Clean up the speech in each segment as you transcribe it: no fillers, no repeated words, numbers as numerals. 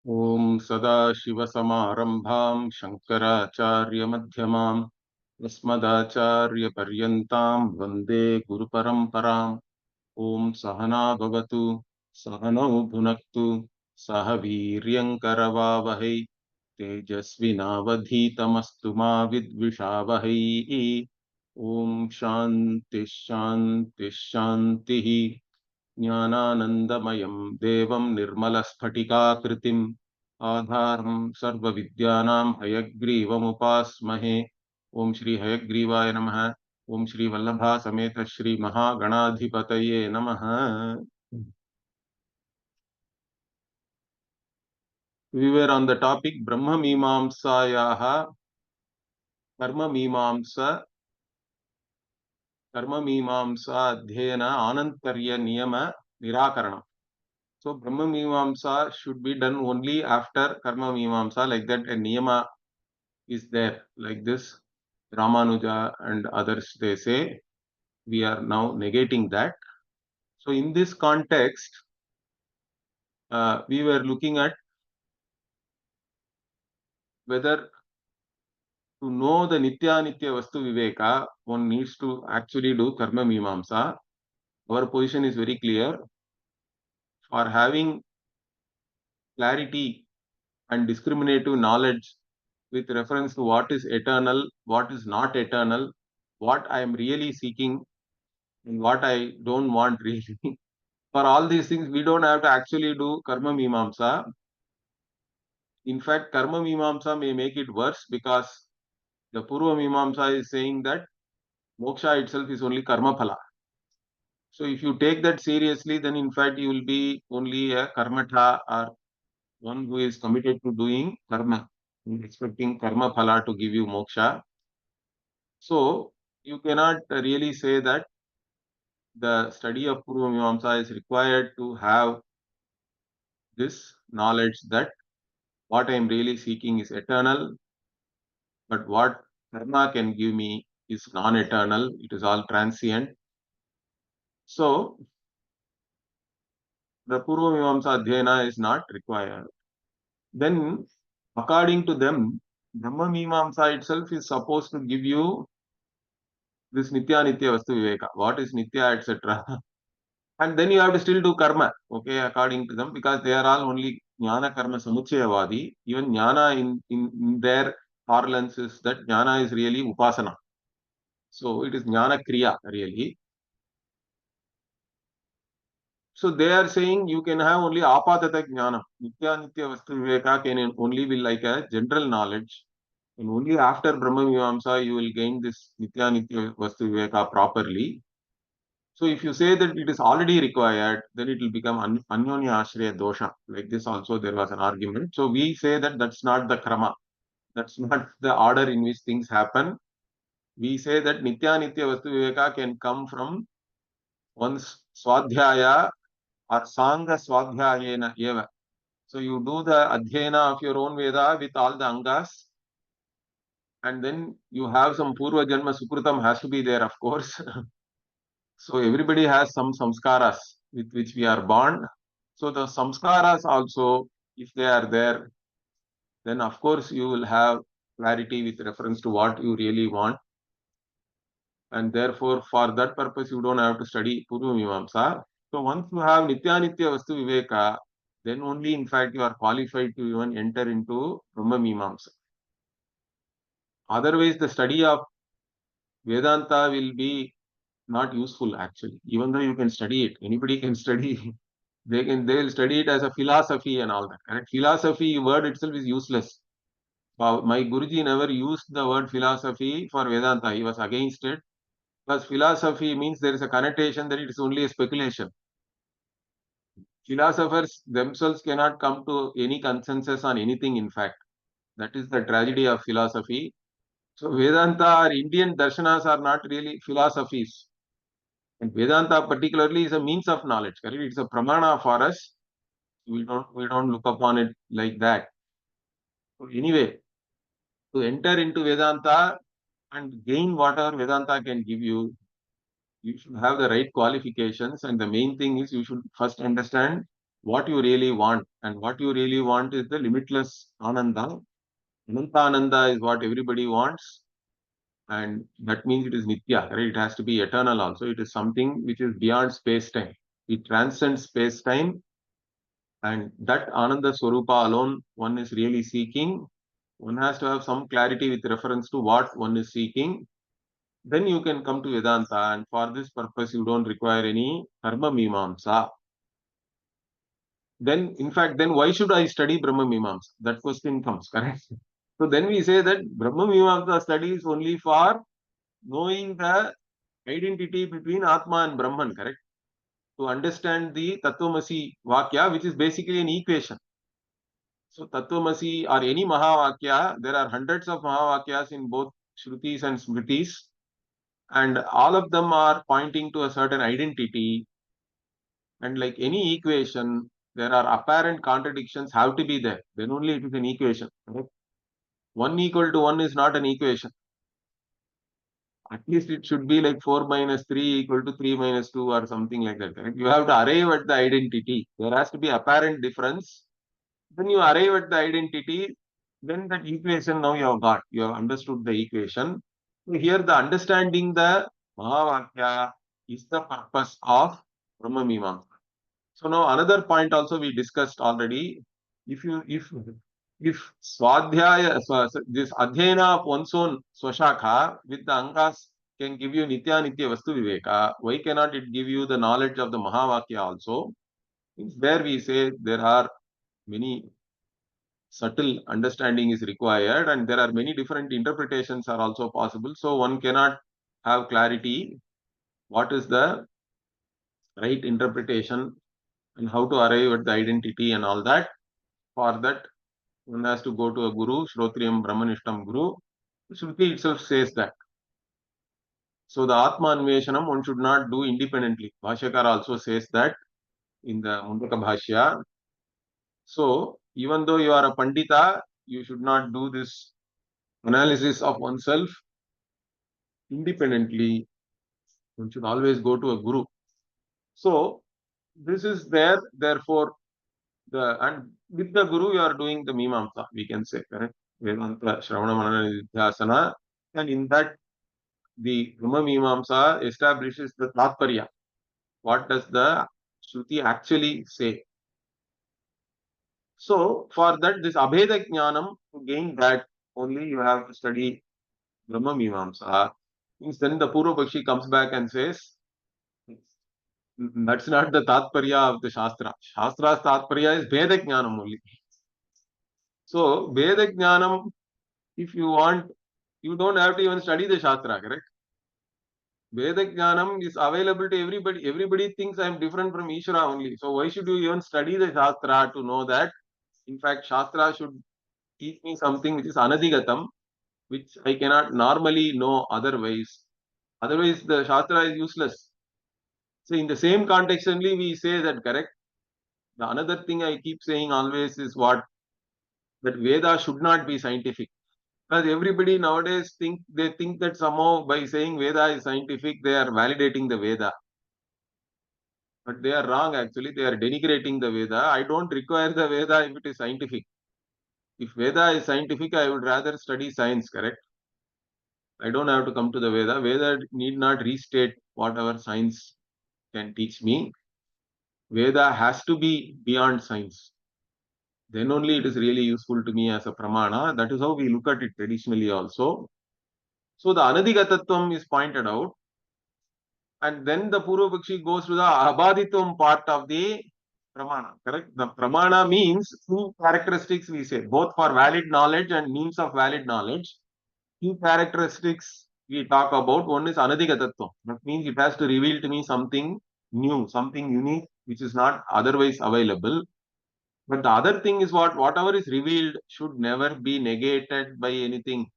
Om Sadashiva-Samarambham Shankara-Acharya-Madhyamam Asmadacharya-Paryantam Vande Guru-Paramparam. Om Sahana Bhavatu Sahanau Bhunaktu Sahaviryankaravavahai Tejasvinavadhitamastu ma vidvishavahai. Om Shanti Shanti Shanti. ज्ञानानन्दमयं देवं निर्मलस्फटिकाकृतिम् आधारं सर्वविद्यानां हयग्रीवमुपास्महे। ओम श्री हयग्रीवाय नमः। ओम श्री वल्लभा समेत श्री महागणाधिपतये नमः। We were on the topic Brahma Mimamsayaha Karma Mimamsa Adhyayana Anantarya Niyama Nirakaranam. So Brahma Mimamsa should be done only after Karma Mimamsa, like that a Niyama is there, like this. Ramanuja and others, they say, we are now negating that. So in this context, we were looking at whether to know the Nitya Nitya Vastu Viveka, one needs to actually do Karma Mimamsa. Our position is very clear. For having clarity and discriminative knowledge with reference to what is eternal, what is not eternal, what I am really seeking, and what I don't want really. For all these things, we don't have to actually do Karma Mimamsa. In fact, Karma Mimamsa may make it worse, because the Purva Mimamsa is saying that moksha itself is only Karma Phala. So if you take that seriously, then in fact you will be only a Karmatha, or one who is committed to doing Karma, expecting Karma Phala to give you moksha. So you cannot really say that the study of Purva Mimamsa is required to have this knowledge that what I am really seeking is eternal, but what karma can give me is non-eternal. It is all transient. So the Purva Mimamsa Adhyayana is not required. Then, according to them, Brahma Mimamsa itself is supposed to give you this Nitya Nitya Vastu Viveka. What is Nitya, etc. And then you have to still do karma, okay, according to them, because they are all only Jnana Karma Samuchayavadi. Even Jnana in their parlance is that Jnana is really Upasana. So it is Jnana Kriya really. So they are saying you can have only apatata jnana. Nitya Nitya Vastu Viveka can only be like a general knowledge. And only after Brahma Mimamsa you will gain this Nitya Nitya Vastu Viveka properly. So if you say that it is already required, then it will become Anyonya Ashraya Dosha. Like this also there was an argument. So we say that that's not the krama. That's not the order in which things happen. We say that Nitya Nitya Vastu Viveka can come from one's Swadhyaya or Sangha Swadhyayena eva. So you do the Adhyayana of your own Veda with all the Angas, and then you have some Purva Janma Sukrutam has to be there, of course. So everybody has some samskaras with which we are born. So the samskaras also, if they are there, then of course you will have clarity with reference to what you really want. And therefore, for that purpose, you don't have to study Purva Mimamsa. So once you have Nitya Nitya Vastu Viveka, then only in fact you are qualified to even enter into Brahma Mimamsa. Otherwise, the study of Vedanta will be not useful actually. Even though you can study it, anybody can study. They will study it as a philosophy and all that. Correct? Philosophy word itself is useless. My Guruji never used the word philosophy for Vedanta. He was against it. Because philosophy means there is a connotation that it is only a speculation. Philosophers themselves cannot come to any consensus on anything, in fact. That is the tragedy of philosophy. So Vedanta or Indian darshanas are not really philosophies. And Vedanta particularly is a means of knowledge. Correct? It's a pramana for us. We don't look upon it like that. So anyway, to enter into Vedanta and gain whatever Vedanta can give you, you should have the right qualifications. And the main thing is you should first understand what you really want. And what you really want is the limitless Ananda. Ananta Ananda is what everybody wants. And that means it is Nitya, right? It has to be eternal also. It is something which is beyond space-time. It transcends space-time. And that Ananda Swarupa alone one is really seeking. One has to have some clarity with reference to what one is seeking. Then you can come to Vedanta, and for this purpose, you don't require any Karma Mimamsa. Then, in fact, then why should I study Brahma Mimamsa? That question comes, correct? So then we say that Brahma Mimamsa study is only for knowing the identity between Atma and Brahman, correct? To understand the Tattvamasi Vakya, which is basically an equation. So Tattvamasi or any Mahavakya, there are hundreds of Mahavakyas in both Shrutis and Smritis, and all of them are pointing to a certain identity. And like any equation, there are apparent contradictions have to be there. Then only it is an equation. Correct? 1 equal to 1 is not an equation. At least it should be like 4 minus 3 equal to 3 minus 2 or something like that. Correct? You have to arrive at the identity. There has to be apparent difference. When you arrive at the identity, then that equation now you have got. You have understood the equation. So here the understanding the Mahavakya is the purpose of Brahma Mimamsa. So now another point also we discussed already. If Swadhyaya, this Adhyayana of one's own Swashakha with the Angas can give you Nitya Nitya Vastu Viveka, why cannot it give you the knowledge of the Mahavakya also? It's there we say there are many subtle understanding is required and there are many different interpretations are also possible. So one cannot have clarity what is the right interpretation and how to arrive at the identity and all that. For that, one has to go to a guru, Shrotriyam Brahmanishtam Guru. Shruti itself says that. So the Atma Anveshanam one should not do independently. Bhashyakara also says that in the Mundaka Bhashya. So even though you are a Pandita, you should not do this analysis of oneself independently. One should always go to a guru. So this is there, therefore and with the guru you are doing the Mimamsa, we can say, correct? Vedanta, Shravana, Manana, Nidhyasana, and in that the Brahma Mimamsa establishes the Tatparya. What does the Shruti actually say? So for that, this Abheda Jnanam, to gain that, only you have to study Brahma Mimamsa. Means then the Purva Pakshi comes back and says, that's not the Tatparya of the Shastra. Shastra's Tatparya is Veda Jnanam only. So Veda Jnanam, if you want, you don't have to even study the Shastra, correct? Veda Jnanam is available to everybody. Everybody thinks I am different from Ishvara only. So why should you even study the Shastra to know that? In fact, Shastra should teach me something which is Anadigatam, which I cannot normally know otherwise. Otherwise, the Shastra is useless. So in the same context only, we say that, correct? The another thing I keep saying always is what? That Veda should not be scientific. Because everybody nowadays think that somehow by saying Veda is scientific, they are validating the Veda. But they are wrong actually. They are denigrating the Veda. I don't require the Veda if it is scientific. If Veda is scientific, I would rather study science, correct? I don't have to come to the Veda. Veda need not restate whatever science can teach me. Veda has to be beyond science. Then only it is really useful to me as a pramana. That is how we look at it traditionally also. So the Anadigatatvam is pointed out. And then the Purvapakshi goes to the Abhaditvam part of the Pramana. Correct? The Pramana means two characteristics we say, both for valid knowledge and means of valid knowledge. Two characteristics we talk about. One is Anadigatatvam. That means it has to reveal to me something new, something unique, which is not otherwise available. But the other thing is whatever is revealed should never be negated by anything.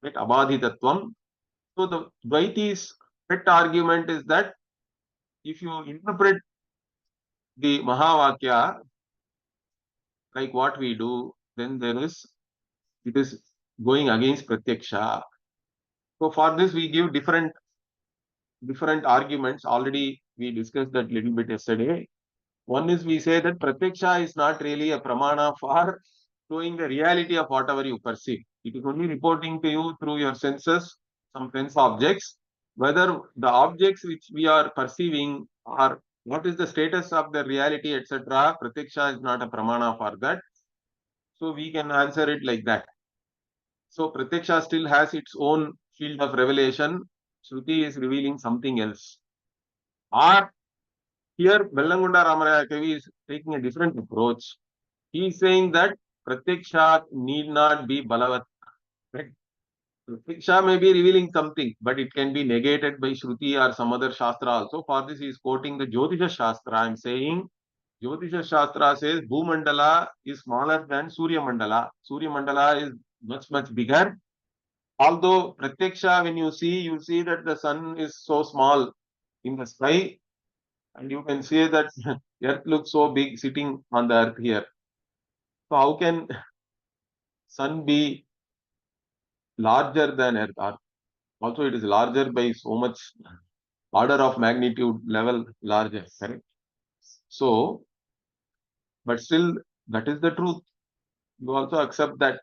Right? Abhaditatvam. So the Dvaiti's pet argument is that if you interpret the Mahavakya like what we do, then it is going against Pratyaksha. So for this we give different arguments. Already we discussed that little bit yesterday. One is we say that Pratyaksha is not really a pramana for showing the reality of whatever you perceive. It is only reporting to you through your senses, some sense objects, whether the objects which we are perceiving are what is the status of the reality, etc. Pratyaksha is not a pramana for that. So we can answer it like that. So Pratyaksha still has its own field of revelation. Shruti is revealing something else. Or here Bellangunda Ramaraya Kavi is taking a different approach. He is saying that Pratyaksha need not be Balavat. Right? Pratiksha may be revealing something, but it can be negated by Shruti or some other Shastra also. For this, he is quoting the Jyotisha Shastra. I am saying Jyotisha Shastra says Bhumandala is smaller than Surya Mandala. Surya Mandala is much, much bigger. Although Pratyaksha, when you see that the sun is so small in the sky, and you can see that earth looks so big sitting on the earth here. So how can sun be larger than earth? Also, it is larger by so much order of magnitude level larger, correct? So, but still, that is the truth. You also accept that.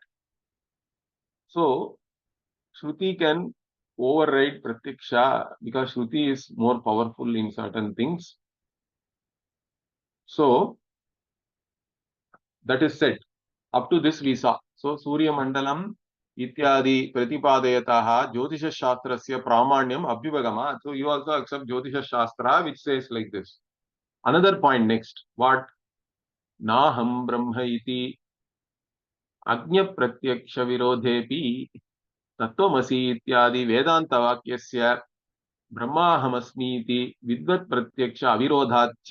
So, Shruti can override Pratiksha because Shruti is more powerful in certain things. So, that is said. Up to this we saw. So, Surya Mandalam ityadi pratipadayataha Jyotisha Shastrasya pramanyam abhivagama. So, you also accept Jyotisha Shastra which says like this. Another point next. What? Naham Brahma iti अज्ञप्रत्यक्षविरोधेऽपि तत्त्वमसि इत्यादि वेदान्तवाक्यस्य ब्रह्माहमस्मीति विद्वत्प्रत्यक्ष अविरोधाच्च.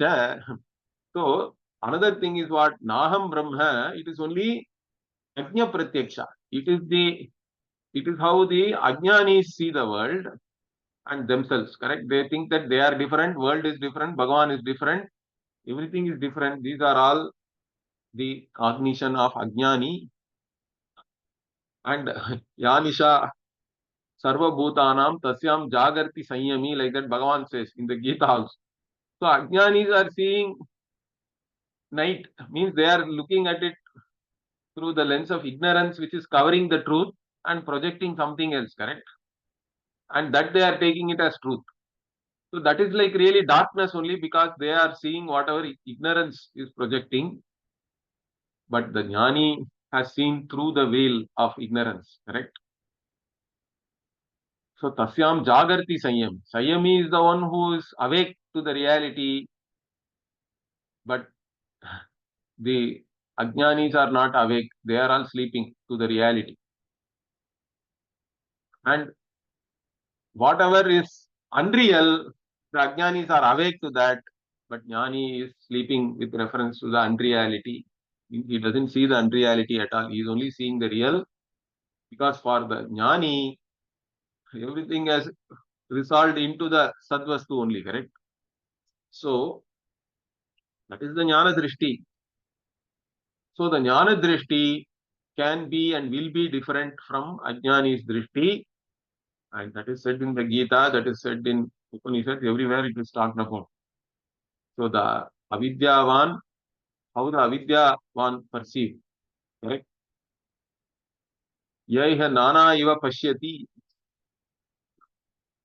So another thing is what? Naham Brahma, it is only Ajna Pratyaksha. It is how the Ajnanis see the world and themselves, correct? They think that they are different, world is different, Bhagavan is different, everything is different. These are all the cognition of Ajnani. And Yanisha Sarva Bhutanam Tasyam Jagarti Sanyami, like that Bhagavan says in the Gita also. So Ajnanis are seeing night, means they are looking at it through the lens of ignorance, which is covering the truth and projecting something else, correct? And that they are taking it as truth. So that is like really darkness only because they are seeing whatever ignorance is projecting. But the Jnani has seen through the veil of ignorance, correct? So Tasyam Jagarti Sanyam. Sanyami is the one who is awake to the reality, but the Ajnanis are not awake. They are all sleeping to the reality. And whatever is unreal, the Ajnanis are awake to that, but Jnani is sleeping with reference to the unreality. He doesn't see the unreality at all. He is only seeing the real, because for the Jnani, everything has resolved into the Sadvastu only, correct? So, that is the Jnana Drishti. So, the Jnana Drishti can be and will be different from Ajnani's Drishti. And that is said in the Gita, that is said in Upanishads, everywhere it is talked about. So the Avidyavan, how the Avidyavan perceive, correct? Yaiha nana iva pashyati.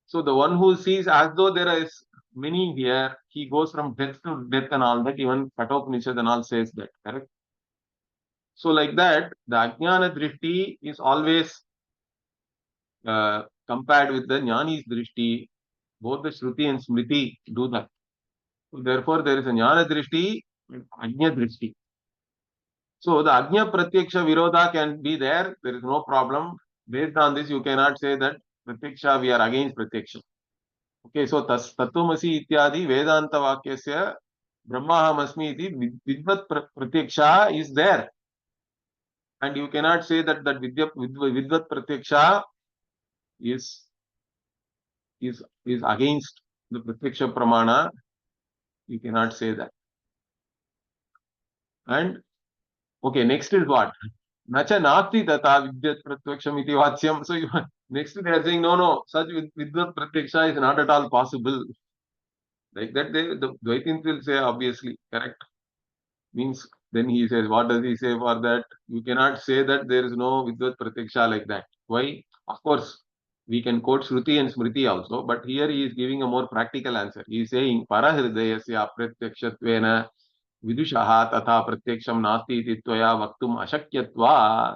So the one who sees as though there is many here, he goes from death to death and all that, even Kathopanishad and all says that, correct? So like that, the Ajnana Drishti is always compared with the Jnani's Drishti. Both the Shruti and Smriti do that. So therefore, there is a Jnana Drishti and Ajna Drishti. So the Ajna Pratyaksha Virodha can be there. There is no problem. Based on this, you cannot say that Pratyaksha, we are against Pratyaksha. Okay, so Tattvamasi Ityadi Vedanta Vakyasya Brahmahamasmi iti Vidvat Pratyaksha is there. And you cannot say that Vidvat Pratyaksha is against the Pratyaksha Pramana. You cannot say that. And okay, next is what? Nacha nasti tata vidyat pratyaksham iti vachyam. So next they are saying, no, such vidvat pratyaksha is not at all possible. Like that, the Dvaitins will say, obviously, correct. Means, then he says, what does he say for that? You cannot say that there is no Vidvat Pratiksha like that. Why? Of course, we can quote Shruti and Smriti also, but here he is giving a more practical answer. He is saying, Parahridayasya Apratyakshatvena Vidushaha Tatha Pratyaksham Nasti Iti Tvaya Vaktum Ashakyatva.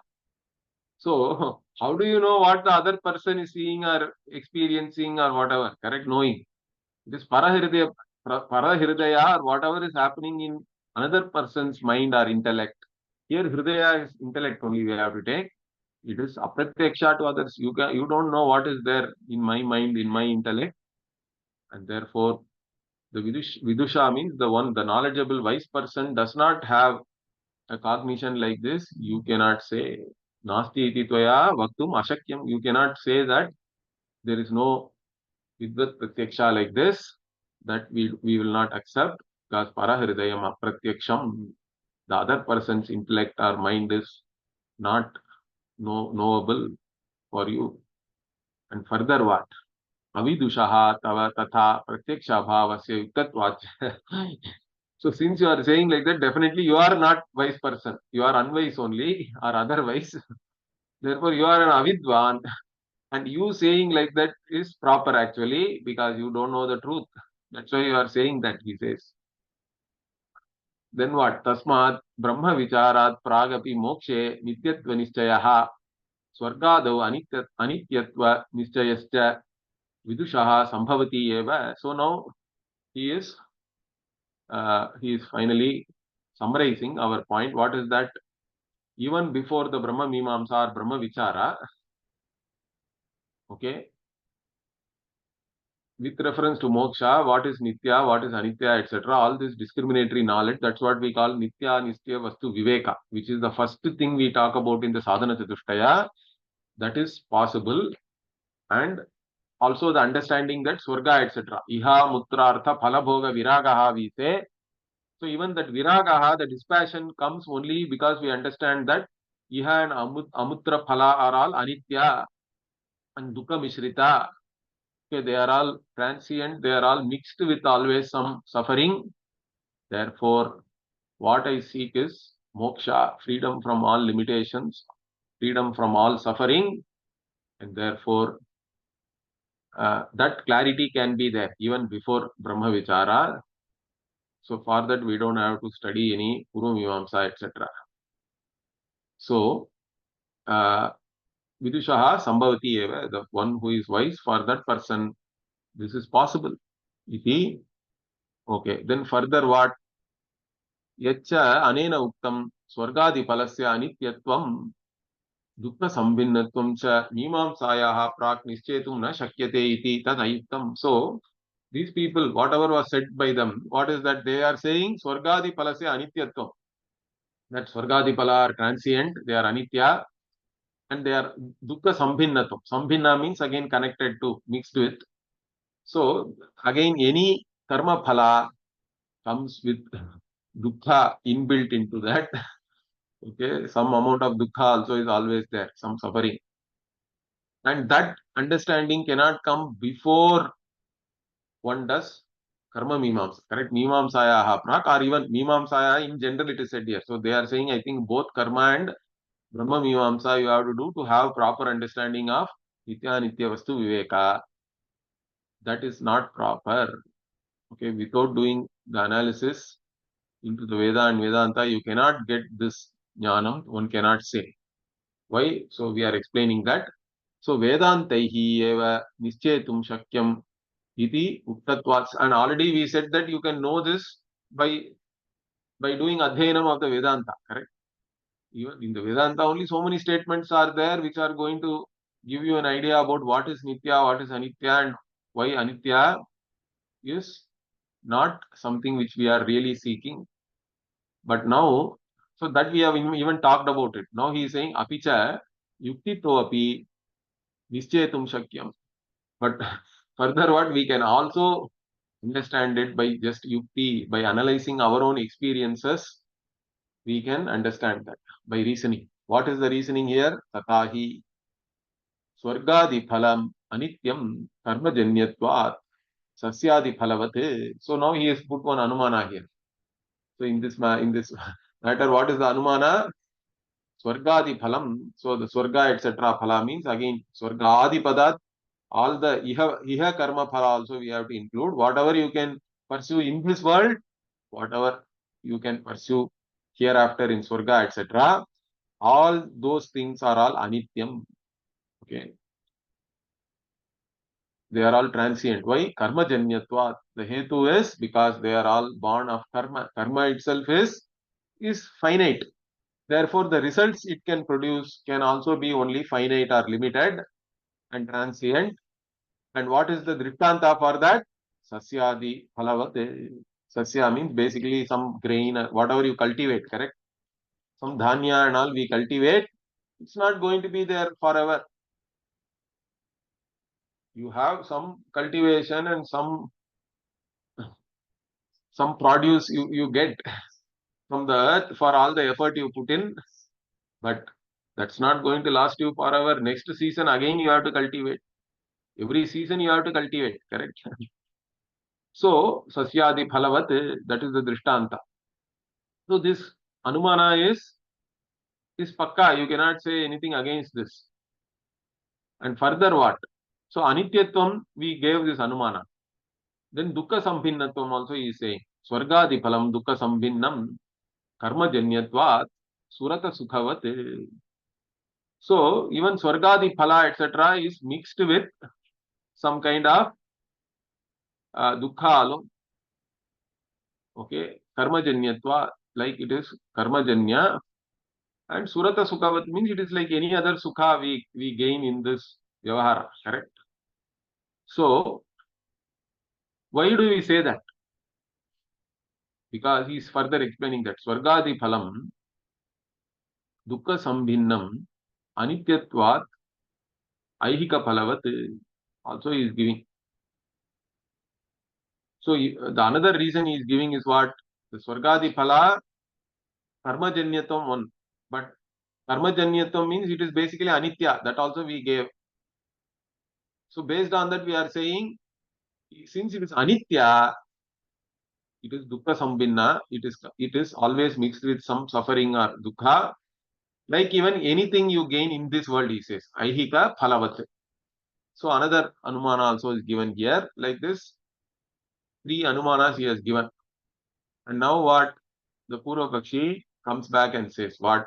So, how do you know what the other person is seeing or experiencing or whatever? Correct? Knowing. It is Parahridaya or whatever is happening in another person's mind or intellect. Here, Hridaya is intellect only we have to take. It is apratyaksha to others. You don't know what is there in my mind, in my intellect. And therefore, the Vidusha means the knowledgeable wise person does not have a cognition like this. You cannot say, Nasti iti tvaya vaktum ashakyam. You cannot say that there is no Vidvat Pratyaksha like this, that we will not accept, because Parahridayam Apratyaksham, the other person's intellect or mind is not knowable for you. And further what? Avidushaha tava tatha pratyaksha bhavasya yuktatvat. So since you are saying like that, definitely you are not wise person. You are unwise only or otherwise. Therefore, you are an avidvan. And you saying like that is proper actually, because you don't know the truth. That's why you are saying that, he says. Then what? Tasmat Brahma Vicharat Pragapi Mokshe Nityatva Nischayah Swargadau Anityatva Nischayascha Vidushaha Sambhavati Eva. So now he is finally summarizing our point. What is that? Even before the Brahma Mimamsa or Brahma Vichara, okay, with reference to moksha, what is nitya, what is anitya, etc. All this discriminatory knowledge, that's what we call nitya, nistya, vastu, viveka, which is the first thing we talk about in the sadhana chatushtaya. That is possible. And also the understanding that swarga, etc. Iha, mutrartha, phalabhoga, viragaha, we say. So even that viragaha, the dispassion comes only because we understand that iha and amutra phala are all anitya and dukkha mishrita. Okay, they are all transient, they are all mixed with always some suffering. Therefore, what I seek is moksha, freedom from all limitations, freedom from all suffering, and therefore that clarity can be there even before Brahma Vichara. So for that we don't have to study any Purva Mimamsa, etc. So Vidushaha Sambhavati Eva, the one who is wise, for that person this is possible. Iti. Okay, then further what? यच्च अनेन उक्तं स्वर्गादिफलस्य अनित्यत्वं दुःखसंभिन्नत्वं च मीमांसायाः प्राक् निश्चेतुं न शक्यते इति तदयुक्तं. So these people, whatever was said by them, what is that they are saying? Swargadiphalasya anityatvam. That Swargadiphala are transient, they are anitya, and they are dukkha sambhinnatvam. Sambhinna means again connected to, mixed with. So again, any karma phala comes with dukkha inbuilt into that. Okay, some amount of dukkha also is always there, some suffering. And that understanding cannot come before one does karma mimamsa, correct? Mimamsaya prak, or even mimamsaya in general it is said here. So they are saying, I think both karma and brahma mimamsa you have to do to have proper understanding of nitya nitya vastu viveka. That is not proper. Okay, without doing the analysis into the Veda and Vedanta, you cannot get this jnanam, one cannot say. Why? So we are explaining that. So Vedantaihi eva nischyetum shakyam iti uktatvat. And already we said that you can know this by doing adhyanam of the Vedanta, correct? Even in the Vedanta only so many statements are there which are going to give you an idea about what is nitya, what is anitya, and why anitya is not something which we are really seeking. But now, so that we have even talked about it. Now he is saying apicha yuktito api nischyetum shakyam. But further what we can also understand it by just yukti, by analyzing our own experiences, we can understand that by reasoning. What is the reasoning here? Tatahi swargadi phalam anityam karmajanyatvat sasyadi phalavate. So now he has put one anumana here. So in this matter, what is the anumana? Swargadi phalam. So the swarga etc. phala means again swarga adi padat. All the iha karma phala also we have to include. Whatever you can pursue in this world, whatever you can pursue hereafter in swarga etc. All those things are all anityam. Okay. They are all transient. Why? Karma janyatva. The hetu is because they are all born of karma. Karma itself is finite. Therefore, the results it can produce can also be only finite or limited and transient. And what is the drittanta for that? Sasyadi phalavate. Sasya means basically some grain, whatever you cultivate, correct? Some dhanya and all we cultivate, it's not going to be there forever. You have some cultivation and some produce you get from the earth for all the effort you put in, but that's not going to last you forever. Next season again you have to cultivate. Every season you have to cultivate, correct? So sasyadi phalavat, that is the drishtanta. So this anumana is pakka. You cannot say anything against this. And further what? So anityatvam we gave this anumana. Then dukkha sambhinnatvam also he is saying. Swargadi phalam dukkha sambhinnam karma janyatvat surata sukhavat. So even swargadi phala etc. is mixed with some kind of dukkha alone. Okay, karma janyatva, like it is karma janya, and surata sukhavat means it is like any other sukha we gain in this vyavahara, correct? So why do we say that? Because he is further explaining that swargadi phalam dukkha sambhinnam anityatvat aihika phalavat also he is giving. So the another reason he is giving is what? The swargadi phala karma janyatvam one, but karma janyatvam means it is basically anitya. That also we gave. So based on that we are saying, since it is anitya, it is dukkha sambhinna. It is always mixed with some suffering or dukkha. Like even anything you gain in this world, he says, aihika phalavat. So another anumana also is given here. Like this, three anumanas he has given. And now what? The Purva Pakshi comes back and says, what?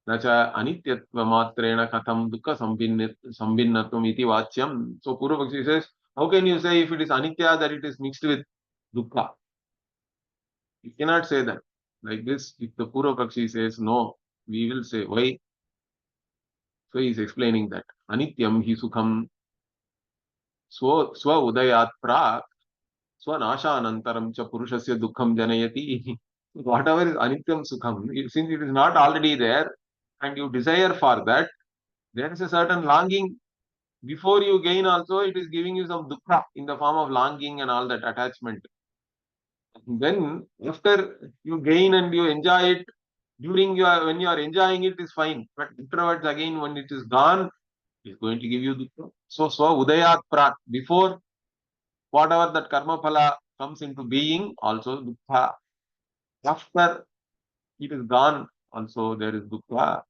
Nacha anityatva matrena katham dukkha sambhinnatvam iti vachyam. So Purva Pakshi says, how can you say if it is anitya that it is mixed with dukkha? You cannot say that. Like this, if the Purva Pakshi says no, we will say why. So he is explaining that anityam hi sukham swa udayat prak swanashanantaram cha purushasya dukkham janayati. Whatever is anityam sukham, since it is not already there and you desire for that, there is a certain longing. Before you gain also, it is giving you some dukkha in the form of longing and all that attachment. Then after you gain and you enjoy it, when you are enjoying it is fine, but afterwards again when it is gone, it is going to give you dukkha. So udayat prak, before whatever that karma phala comes into being, also dukkha. After it is gone, also there is dukkha.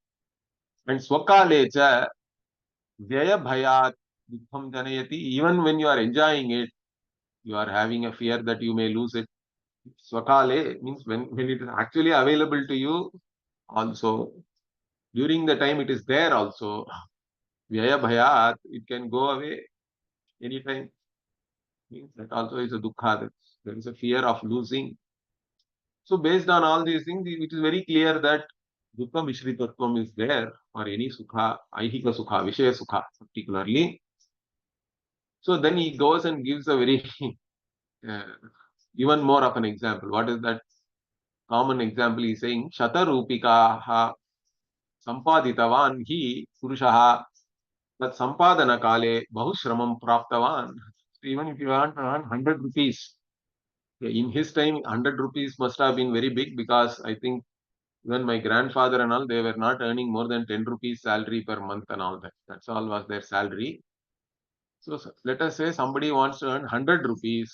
And swakalecha vyaya bhayat dukkham janayati. Even when you are enjoying it, you are having a fear that you may lose it. Swakale means when it is actually available to you, also during the time it is there also. Vyaya bhayat, it can go away anytime. Means that also is a dukkha. There is a fear of losing. So based on all these things, it is very clear that dukkha mishritatvam is there for any sukha, aihika sukha, vishaya sukha particularly. So then he goes and gives a very uh, even more of an example. What is that common example? He is saying shatarupika sampaditavan hi purushaha tat sampadana kale bahushramam praptavan. So even if you want to earn 100 rupees, in his time 100 rupees must have been very big, because I think even my grandfather and all, they were not earning more than 10 rupees salary per month and all that. That's all was their salary. So let us say somebody wants to earn 100 rupees,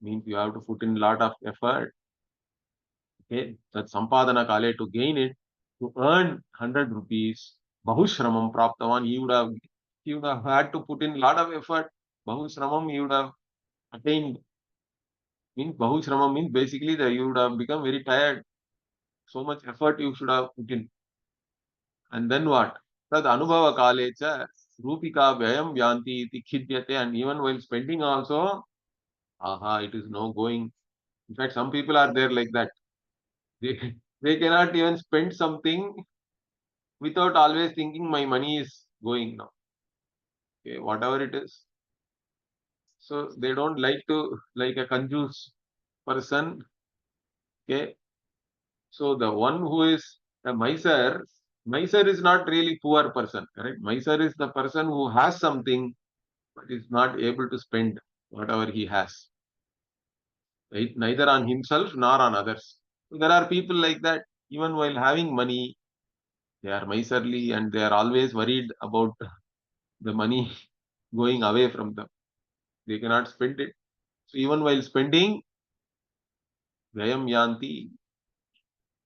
means you have to put in a lot of effort. Okay, that sampadana kale to gain it, to earn 100 rupees, bahushramam praptavan, he would have had to put in a lot of effort. Bahushramam he would have attained. Means bahushramam means basically that you would have become very tired. So much effort you should have put in. And then what? Tad anubhava kalecha rupika vyayam vyanti iti khidyate, and even while spending also, aha, it is no going. In fact, some people are there like that. They, they cannot even spend something without always thinking my money is going now. Okay, whatever it is. So they don't like to like a conjuice person. Okay. So the one who is a miser is not really poor person, correct? Miser is the person who has something but is not able to spend whatever he has, right? Neither on himself nor on others. So there are people like that. Even while having money, they are miserly and they are always worried about the money going away from them. They cannot spend it. So even while spending, vyayam yanti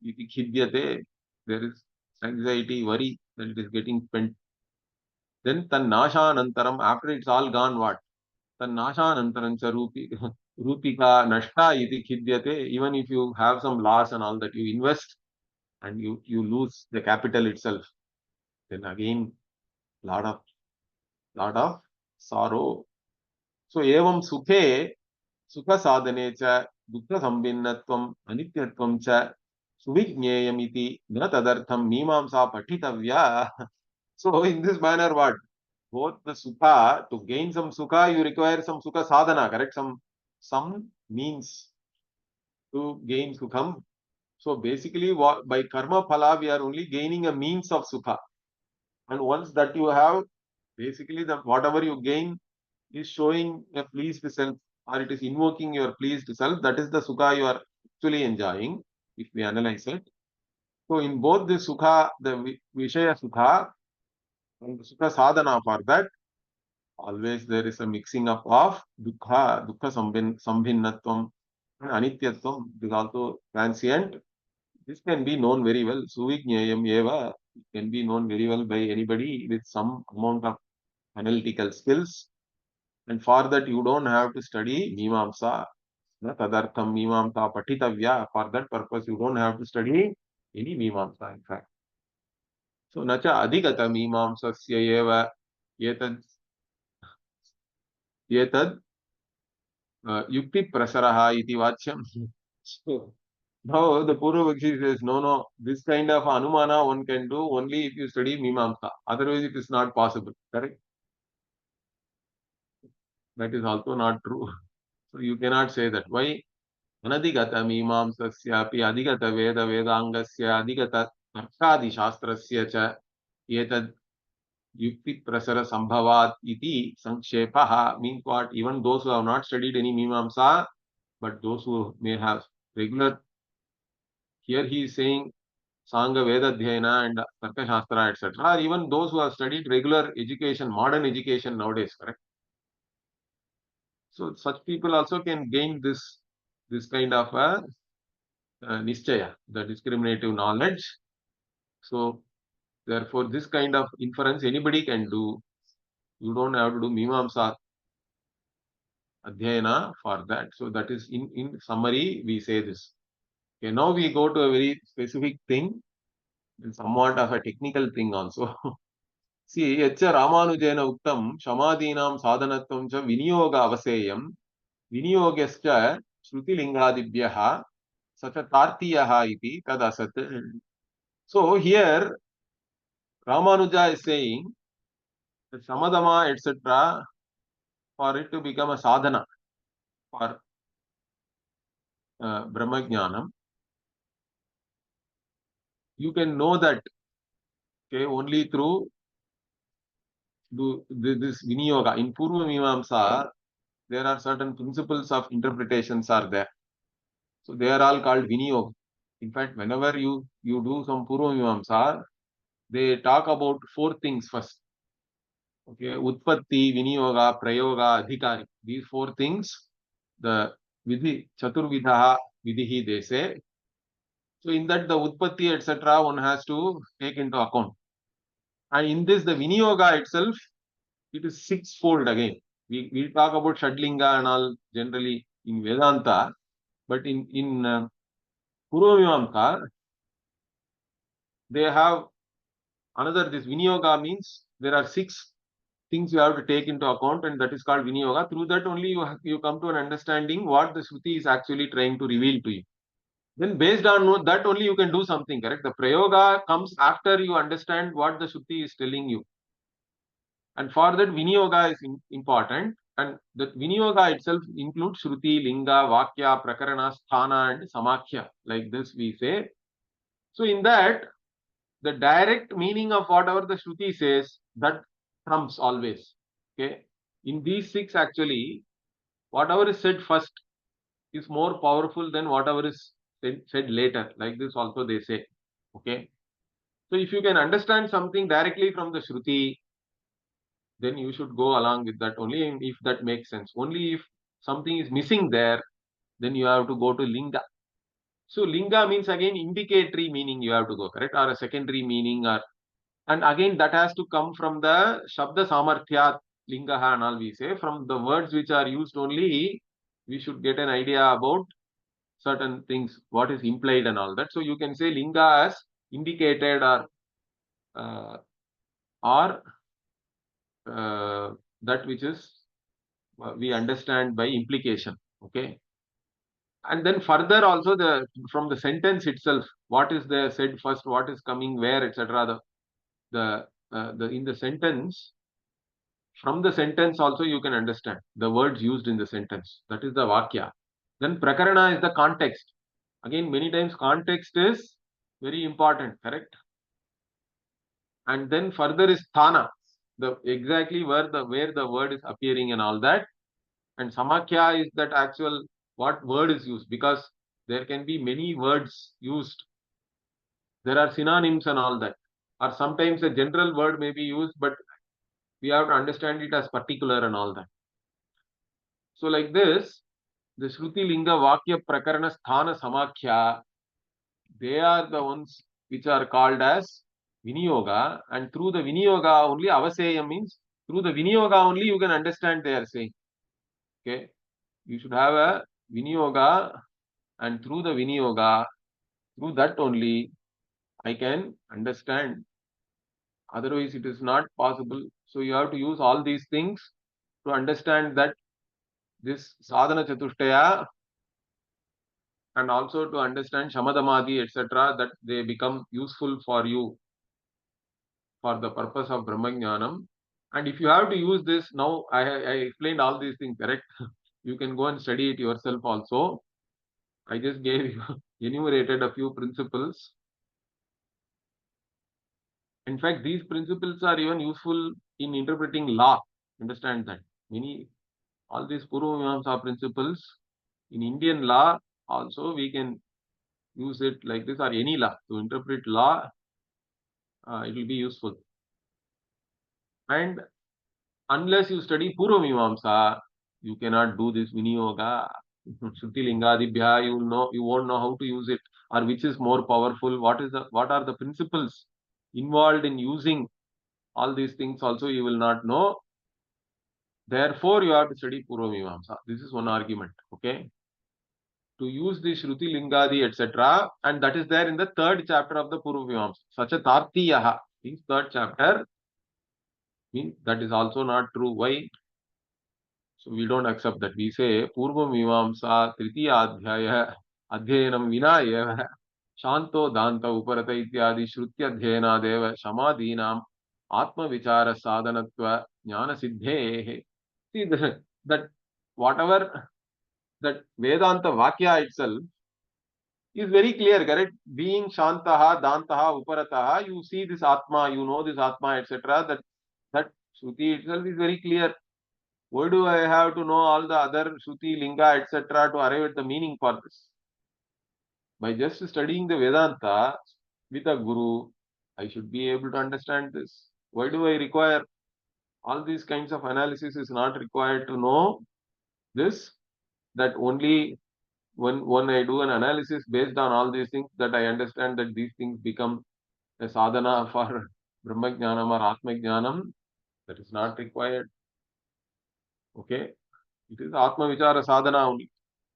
iti khidyate, there is anxiety, worry that it is getting spent. Then tannashanantaram, after it's all gone, what? Tannashanantaram cha rupika nashta iti khidyate. Even if you have some loss and all that you invest and you lose the capital itself, then again lot of sorrow. So evam sukhe sukha sadhane cha dukkha sambinnatvam anityatvam cha suvijneyamiti na tadartham mimamsa patitavya. So in this manner, what? Both the sukha, to gain some sukha, you require some sukha sadhana, correct? Some means to gain sukham. So basically, what, by karma phala, we are only gaining a means of sukha. And once that you have, basically, the whatever you gain is showing a pleased self, or it is invoking your pleased self. That is the sukha you are actually enjoying, if we analyze it. So in both the sukha, the vishaya sukha and the sukha sadhana, for that, always there is a mixing up of dukkha sambhinnatvam, and anityatvam. It is also transient. This can be known very well. Suvijnayam eva, it can be known very well by anybody with some amount of analytical skills. And for that, you don't have to study Mimamsa. Na tadartham Mimamsa patitavya. For that purpose, you don't have to study any Mimamsa, in fact. So, nacha adhigata Mimamsasya eva yetad yetad yukti prasaraha iti vachyam. So, now the Purvapakshi says, no, this kind of Anumana one can do only if you study Mimamsa. Otherwise, it is not possible. Correct? That is also not true. So, you cannot say that. Why? Anadhigata Mimamsasyapi adhigata Veda Vedangasya adhigata Tarkadi Shastrasya cha yetad yukti prasara sambhavat iti sankshepaha, means what? Even those who have not studied any Mimamsa, but those who may have regular, here he is saying Sangha, Veda Dhyayana and Tarka Shastra, etc. Or even those who have studied regular education, modern education nowadays, correct? So such people also can gain this kind of a nischaya, the discriminative knowledge. So therefore, this kind of inference anybody can do. You don't have to do Mimamsa Adhyayana for that. So that is in summary, we say this. Okay, now we go to a very specific thing and somewhat of a technical thing also. See, yacca Ramanujena Uttam, Shamadinam Sadhanatvam cha Viniyoga Avaseyam, Viniyogascha Shrutilingadibyah, Sacha Tartiyaha iti Tadasat. So here Ramanuja is saying that Samadama, etc., for it to become a sadhana for Brahmajnanam, you can know that, okay, only through this Viniyoga. In Purva Mimamsa, there are certain principles of interpretations are there. So they are all called Viniyog. In fact, whenever you do some Purva Mimamsa, they talk about four things first. Okay, Utpatti, Viniyoga, Prayoga, Adhikari. These four things, the Vidhi, Chaturvidha, Vidhi, they say. So in that, the Utpatti, etc., one has to take into account. And in this, the Viniyoga itself, it is sixfold again. We talk about Shadlinga and all generally in Vedanta, but in Purvamimamsa, they have another, this Viniyoga means there are six things you have to take into account, and that is called Viniyoga. Through that only you come to an understanding what the Shruti is actually trying to reveal to you. Then based on that only you can do something, correct? The Prayoga comes after you understand what the Shruti is telling you. And for that, Viniyoga is important. And the Viniyoga itself includes Shruti, Linga, Vakya, Prakarana, Sthana, and Samakhya. Like this we say. So in that, the direct meaning of whatever the Shruti says, that trumps always. Okay. In these six, actually, whatever is said first is more powerful than whatever is said later. Like this also they say. Okay. So if you can understand something directly from the Shruti, then you should go along with that only if that makes sense. Only if something is missing there, then you have to go to Linga. So Linga means again indicatory meaning you have to go, correct? Or a secondary meaning, or and again that has to come from the Shabda Samarthya Lingaha and all we say. From the words which are used only, we should get an idea about certain things, what is implied and all that. So you can say Linga as indicated uh, or that which is we understand by implication. Okay. And then further also the from the sentence itself, what is there said first, what is coming where, etc. The in the sentence, from the sentence also you can understand the words used in the sentence. That is the Vakya. Then Prakarana is the context. Again, many times context is very important, correct? And then further is Thana, the exactly where the word is appearing and all that. And Samakhya is that actual what word is used, because there can be many words used. There are synonyms and all that. Or sometimes a general word may be used, but we have to understand it as particular and all that. So like this, the Shruti Linga Vakya Prakarana Sthana Samakhya, they are the ones which are called as Viniyoga. And through the Viniyoga only, Avaseyam means through the Viniyoga only you can understand they are saying. Okay. You should have a Viniyoga, and through the Viniyoga, through that only I can understand. Otherwise, it is not possible. So you have to use all these things to understand that this sadhana chatushtaya, and also to understand shamadamadi, etc., that they become useful for you for the purpose of Brahmajnanam. And if you have to use this, now I explained all these things, correct? You can go and study it yourself also. I just gave you, enumerated a few principles. In fact, these principles are even useful in interpreting law. Understand that. All these Purva Mimamsa principles in Indian law also we can use it like this, or any law. To interpret law, it will be useful. And unless you study Purva Mimamsa, you cannot do this Viniyoga. Shruti Lingadibhya, you won't know how to use it, or which is more powerful, what are the principles involved in using all these things also you will not know. Therefore, you have to study Purva Mimamsa. This is one argument. Okay. To use the Shruti Lingadi, etc. And that is there in the third chapter of the Purva Mimamsa. Such a Tartiyaha. Means third chapter. Means that is also not true. Why? So we don't accept that. We say Purva Mimamsa Tritiya Adhyaya Adhyanam Vinaya Shanto Danta Uparata Ityadi Shrutya Adhyanadeva Shamadinam Atma Vichara Sadhanatva Jnana Siddhe. See that whatever that Vedanta Vakya itself is very clear, correct? Being Shantaha, Dantaha, Uparataha, you see this Atma, you know this Atma, etc. That Shruti itself is very clear. Why do I have to know all the other Shruti, Linga, etc. to arrive at the meaning for this? By just studying the Vedanta with a Guru, I should be able to understand this. Why do I require All these kinds of analysis is not required to know this, that only when I do an analysis based on all these things, that I understand that these things become a sadhana for Brahmajnanam or Atmajnanam. That is not required. Okay. It is Atma Vichara sadhana only.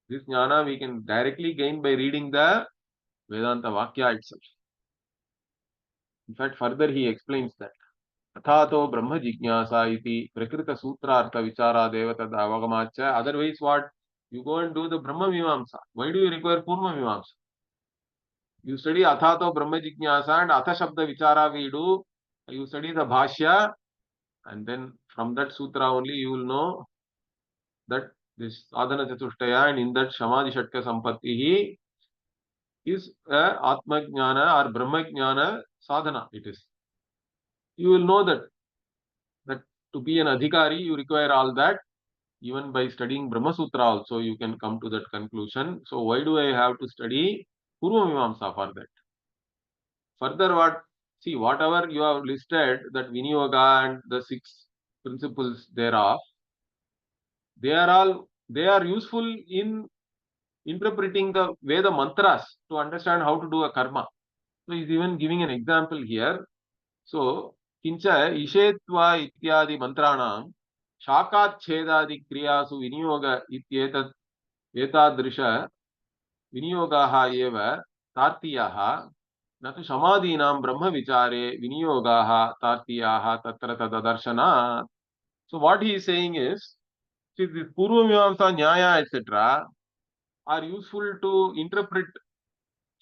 This jnana we can directly gain by reading the Vedanta Vakya itself. In fact, further he explains that. Athato Brahma Jignasa iti Prakrita Sutrartha Vichara Devata Avagamacha. Otherwise, what? You go and do the Brahma Vimamsa. Why do you require Purma Vimamsa? You study Athato Brahma Jignasa and Atha Shabda Vichara we do. You study the Bhashya, and then from that sutra only you will know that this Sadhana Chatushtaya, and in that Samadhi Shatka Sampatti is a Atma Jnana or Brahma Jnana sadhana. It is. You will know that to be an adhikari you require all that. Even by studying Brahma Sutra also you can come to that conclusion. So why do I have to study Purva Mimamsa for that? Further, what? See, whatever you have listed, that Vinyoga and the 6 principles thereof, they are useful in interpreting the Veda mantras to understand how to do a karma. So he's even giving an example here. So, kincha ishetva ityadi mantranam shakat chedadi kriyasu vinyoga ityetat etadrisha vinyogaha eva tartiyaha natu samadhinam brahma vichare vinyogaha tartiyaha tatra tadadarshana. So what he is saying is, see, this Purva Mimamsa, Nyaya, etc. are useful to interpret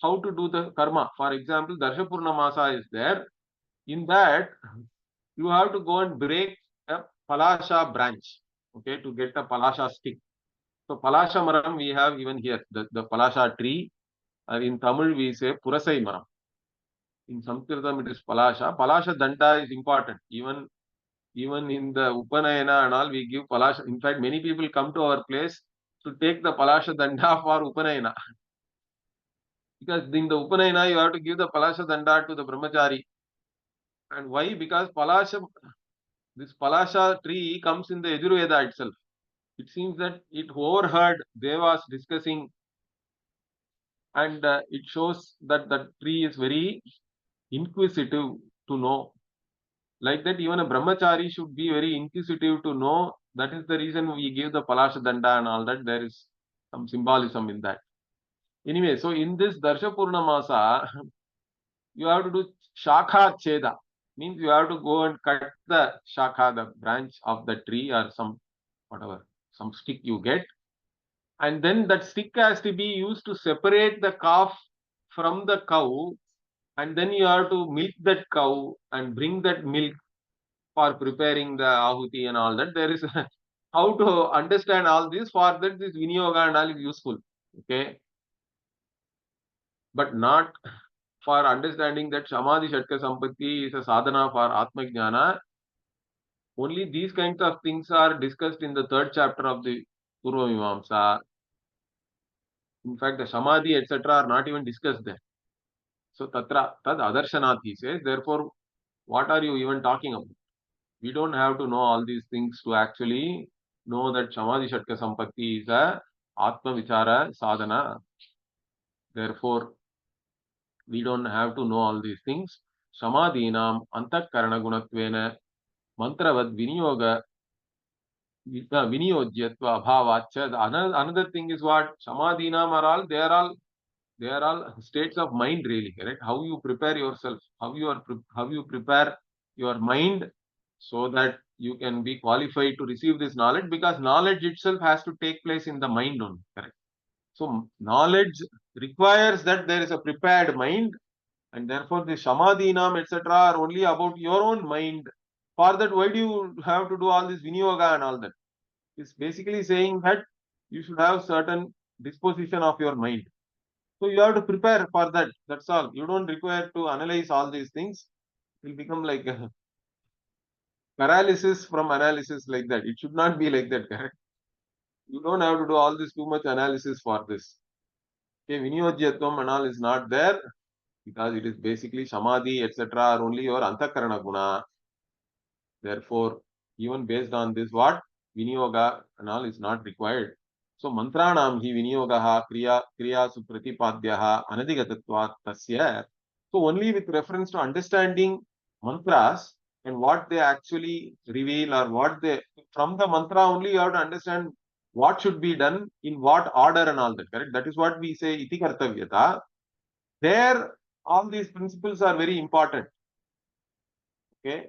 how to do the karma. For example, Darsha Purnamasa is there. In that, you have to go and break a Palasha branch, okay, to get a Palasha stick. So Palasha Maram we have even here, the Palasha tree. In Tamil we say Purasai Maram. In Sanskritam it is Palasha. Palasha Danda is important. Even in the Upanayana and all, we give Palasha. In fact, many people come to our place to take the Palasha Danda for Upanayana. Because in the Upanayana, you have to give the Palasha Danda to the Brahmachari. And why? Because this Palasha tree comes in the Yajurveda itself. It seems that it overheard Devas discussing, and it shows that the tree is very inquisitive to know. Like that, even a Brahmachari should be very inquisitive to know. That is the reason we give the Palasha Danda and all that. There is some symbolism in that. Anyway, so in this Darsha Purnamasa, you have to do Shakha Cheda. Means you have to go and cut the Shakha, the branch of the tree or some stick you get. And then that stick has to be used to separate the calf from the cow. And then you have to milk that cow and bring that milk for preparing the ahuti and all that. There is how to understand all this. For that, this vinyoga and all is useful. Okay. But not for understanding that Samadhi Shatka Sampatti is a sadhana for Atma Jnana. Only these kinds of things are discussed in the 3rd chapter of the Purva Mimamsa. In fact, the Samadhi, etc. are not even discussed there. So, Tatra, Tad Adarshanath, he says. Therefore, what are you even talking about? We don't have to know all these things to actually know that Samadhi Shatka Sampatti is a Atma Vichara sadhana. Therefore, we don't have to know all these things. Samadhinam Antakarana Gunatvena Mantravad Vinyoga Vinyogyatva Bhavacha. Another thing is what? Samadhinam are all, they are all states of mind really, correct? How you prepare yourself, how you prepare your mind so that you can be qualified to receive this knowledge, because knowledge itself has to take place in the mind only, correct? So knowledge requires that there is a prepared mind, and therefore the Samadhinam, etc. are only about your own mind. For that, why do you have to do all this Vinyoga and all that? It's basically saying that you should have certain disposition of your mind. So you have to prepare for that. That's all. You don't require to analyze all these things. It will become like a paralysis from analysis like that. It should not be like that, correct? You don't have to do all this too much analysis for this. Okay, Vinyogyatvam and all is not there because it is basically Samadhi, etc. are only your Antakarana Guna. Therefore, even based on this, what Viniyoga and all is not required. So mantranam hi viniyogaha kriyasu pratipadyaha anadigatatvat tasya. So only with reference to understanding mantras and what they actually reveal, or what they, from the mantra only you have to understand what should be done in what order and all that, correct? That is what we say iti kartavyata. There all these principles are very important. Okay,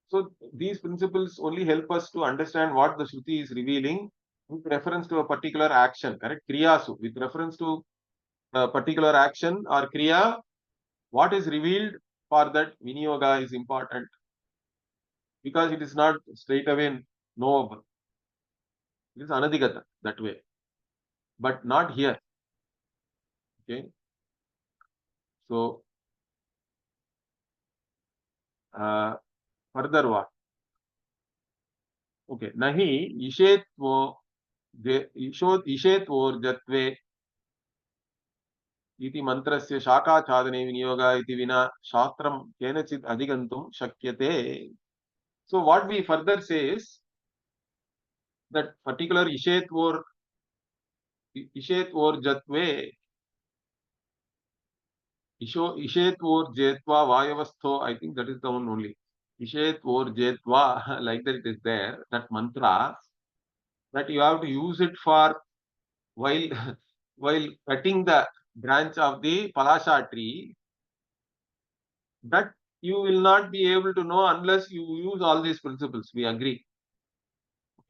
so these principles only help us to understand what the Shruti is revealing with reference to a particular action, correct? Kriyasu, with reference to a particular action or Kriya, what is revealed for that Viniyoga is important, because it is not straight away knowable. It is Anadigata that way, but not here. Okay, so further what? Okay, nahi ishetvo ishetvorjatve इति मंत्रस्य शाखाच्छादने विनियोगः इति विना शास्त्रं केनचित् अधिगन्तुं शक्यते. So what we further say is that particular ishetvorjatve ishetvorjetva vayavastho, I think that is the one only. Ishetvorjetva, like that it is there, that mantra, that you have to use it for while while cutting the branch of the palasha tree, that you will not be able to know unless you use all these principles. We agree.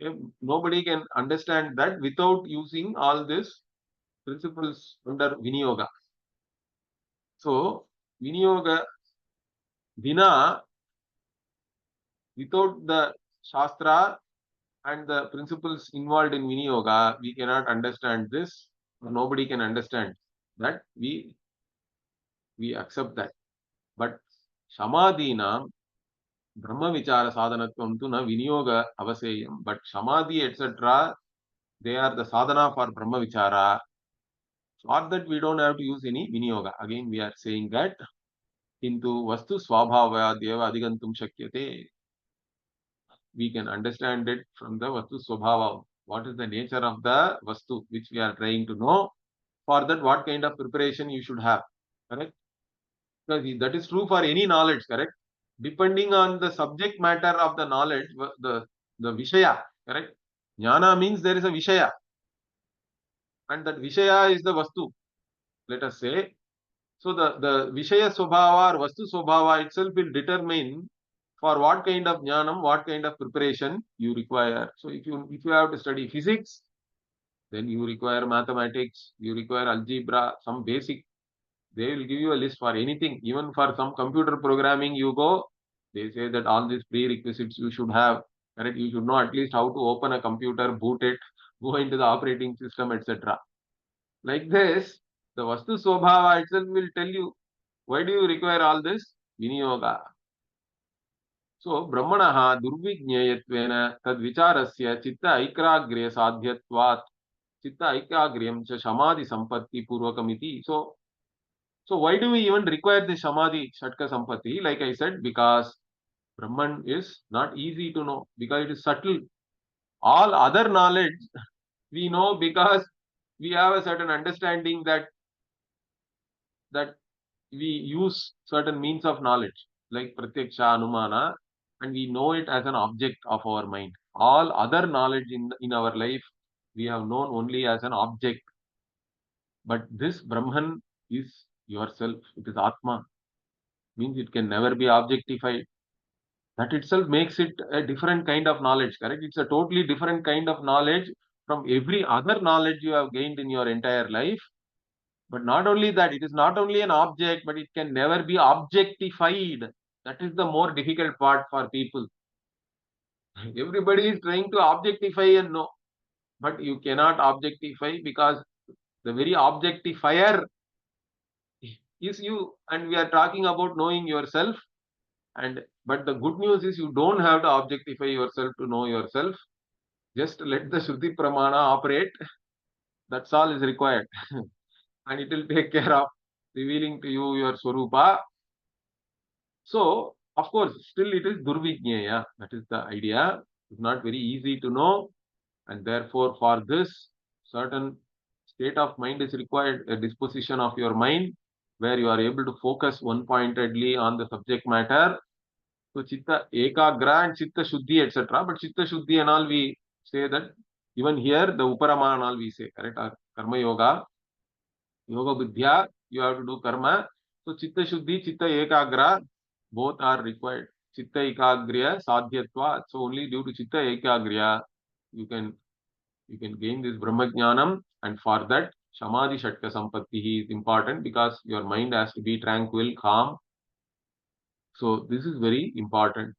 Okay? Nobody can understand that without using all these principles under Viniyoga. So, Viniyoga Vina, without the Shastra and the principles involved in Viniyoga, we cannot understand this. Nobody can understand that. We accept that. But Shamadina Brahma Vichara Sadhanatvam tu na Viniyoga Avaseyam. But Samadhi, etc., they are the sadhana for Brahma Vichara. Not that we don't have to use any Viniyoga. Again, we are saying that into Vastu Swabhavayadeva Adigantum Shakyate. We can understand it from the Vastu Swabhava. What is the nature of the Vastu which we are trying to know? For that, what kind of preparation you should have. Correct? Because that is true for any knowledge, correct? Depending on the subject matter of the knowledge, the Vishaya, correct? Jnana means there is a Vishaya. And that Vishaya is the Vastu, let us say. So the Vishaya Swabhava or Vastu Swabhava itself will determine for what kind of jnanam, what kind of preparation you require. So if you have to study physics, then you require mathematics, you require algebra, some basic. They will give you a list for anything. Even for some computer programming you go, they say that all these prerequisites you should have. Correct? You should know at least how to open a computer, boot it, go into the operating system, etc. Like this, the Vastu Swabhava itself will tell you, why do you require all this? Viniyoga. So, Brahmanaha Durvijñeyatvena tad vicharasya chitta aikragriya sadhyatvat chitta aikragriyam cha samadhi sampatti purvakamiti. So why do we even require the samadhi shatka sampatti? Like I said, because Brahman is not easy to know, because it is subtle. All other knowledge we know because we have a certain understanding that we use certain means of knowledge like pratyaksha, anumana, and we know it as an object of our mind. All other knowledge in our life we have known only as an object. But this Brahman is yourself. It is Atma. Means it can never be objectified. That itself makes it a different kind of knowledge, correct? It's a totally different kind of knowledge from every other knowledge you have gained in your entire life. But not only that, it is not only an object, but it can never be objectified. That is the more difficult part for people. Everybody is trying to objectify and know, but you cannot objectify because the very objectifier is you. And we are talking about knowing yourself. But the good news is you don't have to objectify yourself to know yourself. Just let the Shruti Pramana operate. That's all is required. And it will take care of revealing to you your Swarupa. So, Of course, still it is Durvijnaya. That is the idea. It's not very easy to know, and therefore for this certain state of mind is required, a disposition of your mind where you are able to focus one pointedly on the subject matter. So chitta ekagra and chitta shuddhi, etc. But chitta shuddhi and all we say that even here the uparama and all we say, correct? Karma yoga, yoga vidya, you have to do karma. So chitta shuddhi, chitta ekagra, both are required. Chitta ekagriya sadhyatva. So only due to chitta ekagriya you can gain this brahmajnanam, and for that samadhi shatka sampatti is important because your mind has to be tranquil, calm. So this is very important.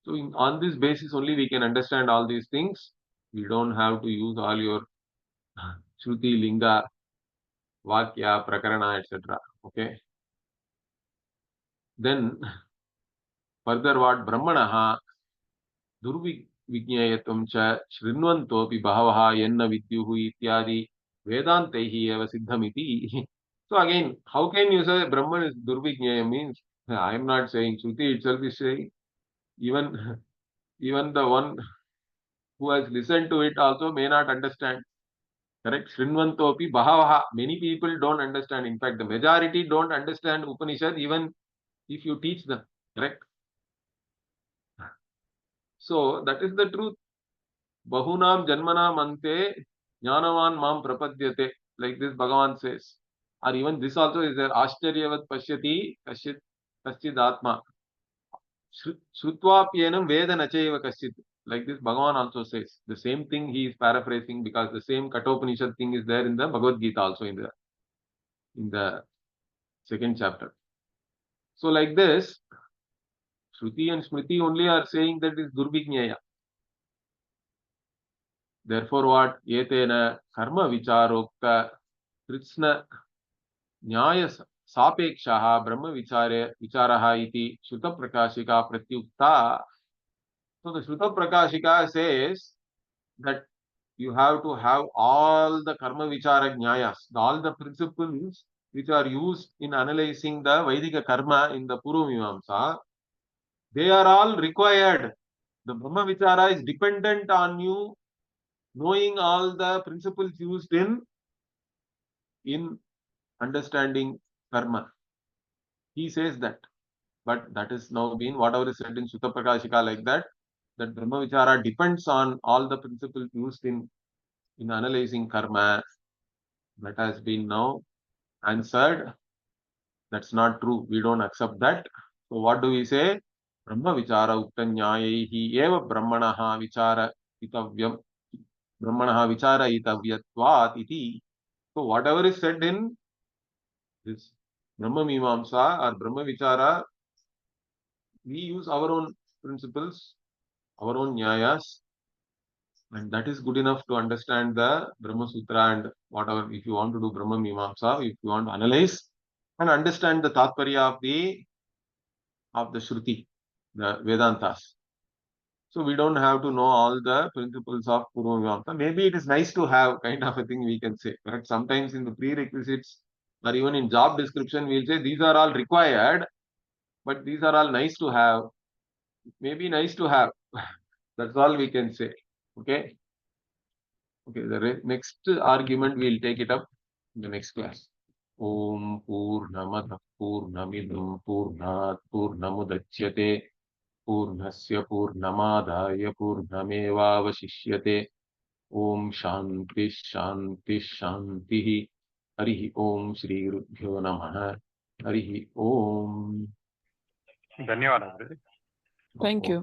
So on this basis only we can understand all these things. We don't have to use all your shruti, linga, vakya, prakarana, etc. Okay. Then further what brahmanaha durvijnayatvam cha shrinvantopi bhavaha yenna vidyuhu ityadi vedantaihi eva siddhamiti. So again, how can you say Brahman is durvijnaya? Means I am not saying, Shruti itself is saying, even even the one who has listened to it also may not understand. Correct? Shrinvantopi bahavaha. Many people don't understand. In fact, the majority don't understand Upanishad even if you teach them. Correct? So that is the truth. Bahunam janmanam ante jnanavan mam prapadyate. Like this Bhagavan says. Or even this also is there. Ashcharyavat pashyati kaschid atma. Shrutvapienam veda nachaiva kaschid. Like this Bhagavan also says. The same thing he is paraphrasing because the same Katopanishad thing is there in the Bhagavad Gita also in the second chapter. So like this, Shruti and Smriti only are saying that is Durvijnaya. Therefore what? Yetena karma vicharokta kritsna nyaya sapekshaha brahma vicharaha iti Shruta Prakashika pratyukta. So the Shruta Prakashika says that you have to have all the karma vichara nyayas, all the principles which are used in analyzing the Vaidika karma in the Purva Mimamsa, they are all required. The Brahma Vichara is dependent on you knowing all the principles used in understanding karma. He says that. But that is now been whatever is said in Sutta Prakashika like that Brahma Vichara depends on all the principles used in analyzing karma. That has been now answered. That's not true. We don't accept that. So what do we say? Brahma Vichara Uttanyayaihi eva Brahmanaha Vichara Itavyam. Brahmanaha Vichara Itavyatvat iti. So whatever is said in this Brahma Mimamsa or Brahma Vichara, we use our own principles, our own nyayas, and that is good enough to understand the Brahma Sutra and whatever. If you want to do Brahma Mimamsa, if you want to analyze and understand the Tatparya of the Shruti, the Vedantas. So we don't have to know all the principles of Purva Mimamsa. Maybe it is nice to have kind of a thing we can say. But sometimes in the prerequisites or even in job description, we'll say these are all required, but these are all nice to have. Maybe nice to have. That's all we can say. Okay. Okay. The next argument we'll take it up in the next class. Om Purnamada Purnamidam Purnat Purnamudachyate Purnasya Purnamadaya Purnamevavashishyate. Om Shanti Shanti Shanti. Harihi Om Shri Gurubhyo Namaha. Harihi Om. ಧನ್ಯವಾದ. Thank you.